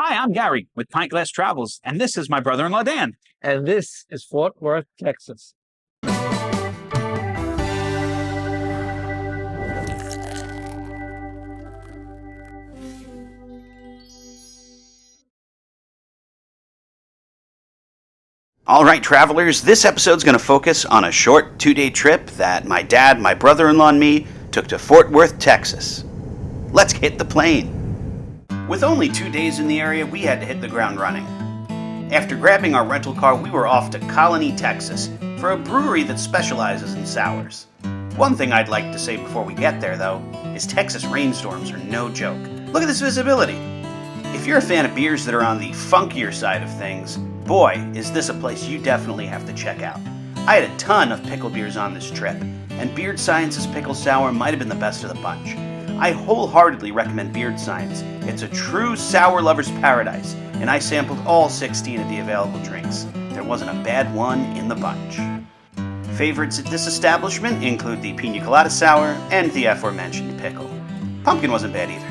Hi, I'm Gary with Pint Glass Travels, and this is my brother-in-law, Dan. And this is Fort Worth, Texas. All right, travelers, this episode's going to focus on a short 2-day trip that my dad, my brother-in-law, and me took to Fort Worth, Texas. Let's hit the plane. With only 2 days in the area, we had to hit the ground running. After grabbing our rental car, we were off to Colony, Texas, for a brewery that specializes in sours. One thing I'd like to say before we get there, though, is Texas rainstorms are no joke. Look at this visibility. If you're a fan of beers that are on the funkier side of things, boy, is this a place you definitely have to check out. I had a ton of pickle beers on this trip, and Beard Science's pickle sour might have been the best of the bunch. I wholeheartedly recommend Beard Science. It's a true sour lover's paradise, and I sampled all 16 of the available drinks. There wasn't a bad one in the bunch. Favorites at this establishment include the Pina Colada Sour and the aforementioned pickle. Pumpkin wasn't bad either.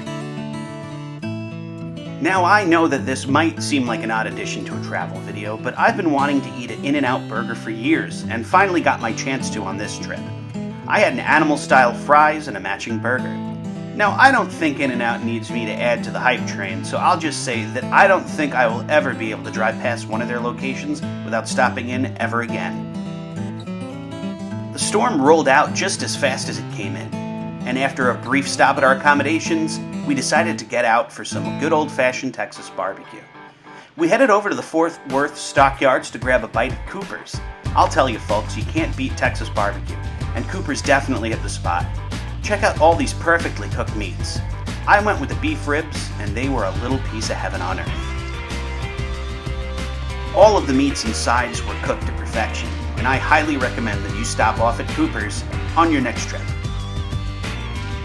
Now, I know that this might seem like an odd addition to a travel video, but I've been wanting to eat an In-N-Out burger for years, and finally got my chance to on this trip. I had an animal-style fries and a matching burger. Now, I don't think In-N-Out needs me to add to the hype train, so I'll just say that I don't think I will ever be able to drive past one of their locations without stopping in ever again. The storm rolled out just as fast as it came in, and after a brief stop at our accommodations, we decided to get out for some good old-fashioned Texas barbecue. We headed over to the Fort Worth Stockyards to grab a bite at Cooper's. I'll tell you folks, you can't beat Texas barbecue, and Cooper's definitely hit the spot. Check out all these perfectly cooked meats. I went with the beef ribs, and they were a little piece of heaven on earth. All of the meats and sides were cooked to perfection, and I highly recommend that you stop off at Cooper's on your next trip.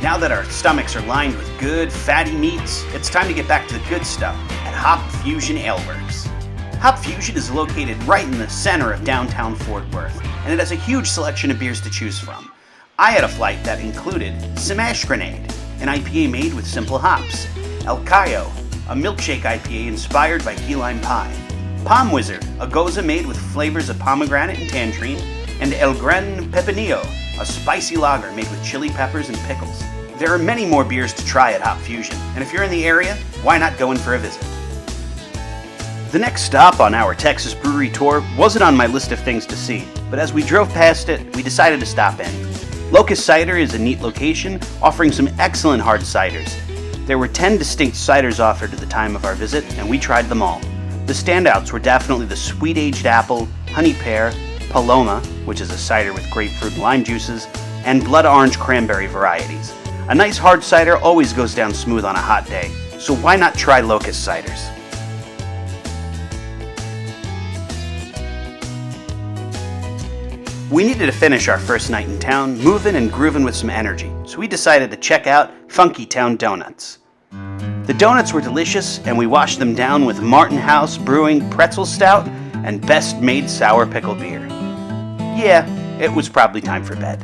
Now that our stomachs are lined with good, fatty meats, it's time to get back to the good stuff at Hop Fusion Ale Works. Hop Fusion is located right in the center of downtown Fort Worth, and it has a huge selection of beers to choose from. I had a flight that included Smash Grenade, an IPA made with simple hops, El Cayo, a milkshake IPA inspired by key lime pie, Palm Wizard, a goza made with flavors of pomegranate and tangerine, and El Gran Pepinillo, a spicy lager made with chili peppers and pickles. There are many more beers to try at Hop Fusion, and if you're in the area, why not go in for a visit? The next stop on our Texas brewery tour wasn't on my list of things to see, but as we drove past it, we decided to stop in. Locust Cider is a neat location, offering some excellent hard ciders. There were 10 distinct ciders offered at the time of our visit, and we tried them all. The standouts were definitely the sweet-aged apple, honey pear, Paloma, which is a cider with grapefruit and lime juices, and blood orange cranberry varieties. A nice hard cider always goes down smooth on a hot day, so why not try Locust Ciders? We needed to finish our first night in town, moving and grooving with some energy, so we decided to check out Funky Town Donuts. The donuts were delicious, and we washed them down with Martin House Brewing Pretzel Stout and Best Made Sour Pickle Beer. Yeah, it was probably time for bed.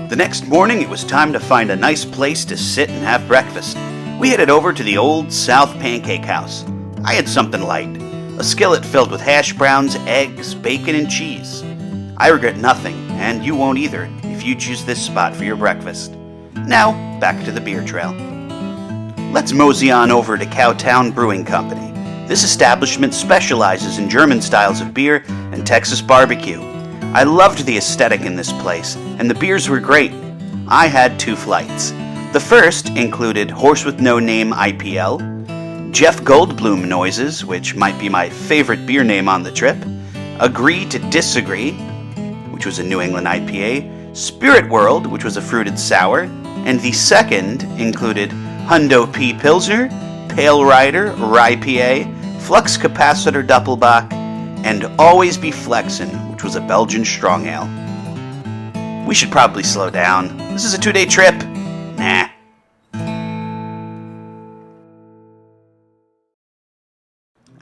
The next morning, it was time to find a nice place to sit and have breakfast. We headed over to the Old South Pancake House. I had something light. A skillet filled with hash browns, eggs, bacon, and cheese. I regret nothing, and you won't either, if you choose this spot for your breakfast. Now, back to the beer trail. Let's mosey on over to Cowtown Brewing Company. This establishment specializes in German styles of beer and Texas barbecue. I loved the aesthetic in this place, and the beers were great. I had 2 flights. The first included Horse with No Name IPL, Jeff Goldblum Noises, which might be my favorite beer name on the trip, Agree to Disagree, which was a New England IPA, Spirit World, which was a fruited sour, and the second included Hundo P. Pilsner, Pale Rider, Rye PA, Flux Capacitor Doppelbock, and Always Be Flexin', which was a Belgian strong ale. We should probably slow down. This is a 2-day trip. Nah.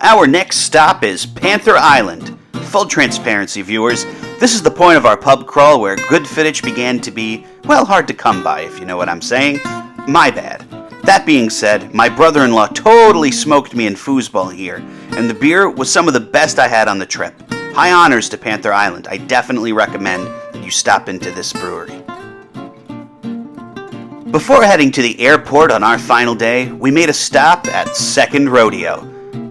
Our next stop is Panther Island. Full transparency, viewers, this is the point of our pub crawl where good footage began to be, well, hard to come by, if you know what I'm saying. My bad. That being said, my brother-in-law totally smoked me in foosball here, and the beer was some of the best I had on the trip. High honors to Panther Island. I definitely recommend that you stop into this brewery. Before heading to the airport on our final day, we made a stop at Second Rodeo.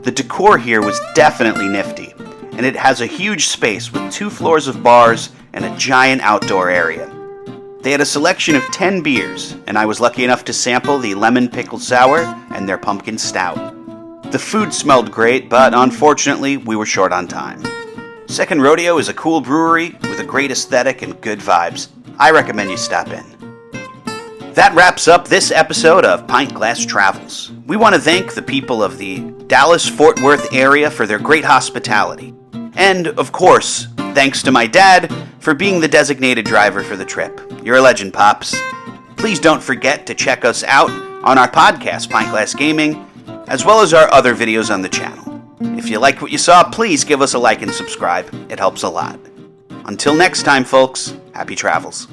The decor here was definitely nifty, and it has a huge space with 2 floors of bars and a giant outdoor area. They had a selection of 10 beers, and I was lucky enough to sample the lemon pickle sour and their pumpkin stout. The food smelled great, but unfortunately, we were short on time. Second Rodeo is a cool brewery with a great aesthetic and good vibes. I recommend you stop in. That wraps up this episode of Pint Glass Travels. We want to thank the people of the Dallas-Fort Worth area for their great hospitality. And, of course, thanks to my dad for being the designated driver for the trip. You're a legend, Pops. Please don't forget to check us out on our podcast, Pint Glass Gaming, as well as our other videos on the channel. If you liked what you saw, please give us a like and subscribe. It helps a lot. Until next time, folks, happy travels.